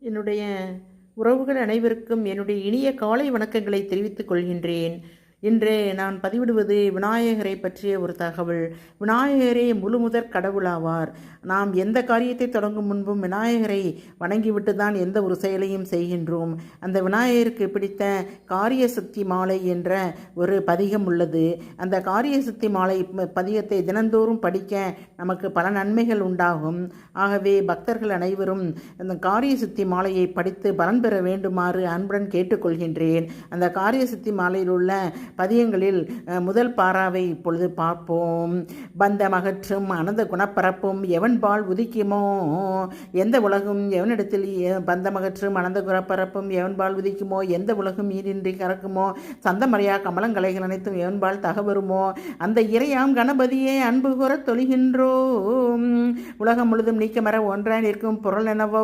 என்னுடைய உறவுகள் அனைவருக்கும் என்னுடைய இனிய காலை வணக்கங்களை தெரிவித்துக் கொள்கின்றேன். இன்று நான் பதிவிடுவது விநாயகரை பற்றிய ஒரு தகவல். விநாயகரே முழுமுதற் கடவுளாவார். நாம் எந்த காரியத்தை தொடங்கும் முன்பும் விநாயகரை வணங்கிவிட்டு தான் எந்த ஒரு செயலையும் செய்கின்றோம். அந்த விநாயகருக்கு பிடித்த காரிய சக்தி மாலை என்ற ஒரு பதிகம் உள்ளது. அந்த காரிய சக்தி மாலை பதிகத்தை தினந்தோறும் படிக்க நமக்கு பல நன்மைகள் உண்டாகும். ஆகவே பக்தர்கள் அனைவரும் அந்த காரிய சக்தி மாலையை படித்து பலன் பெற வேண்டுமாறு அன்புடன் கேட்டுக்கொள்கின்றேன். அந்த காரிய சக்தி மாலையில் உள்ள பதியங்களில் முதல் பாராவை இப்பொழுது பார்ப்போம். பந்தமகற்றும் அனந்த குணப்பரப்பும் எவன்பால் உதிக்குமோ, எந்த உலகும் எவனிடத்தில் பந்தமகற்றும் அனந்த குணப்பரப்பும் எவன்பால் உதிக்குமோ, எந்த உலகும் ஈடின்றி கறக்குமோ, சந்தமறையா கமலங்கலைகள் அனைத்தும் எவன்பால் தகவருமோ, அந்த இறையாம் கணபதியே அன்பு கூற தொழுகின்றோம். உலகம் முழுதும் நீக்கமர ஒன்றாய் நிற்கும் பொருள் எனவோ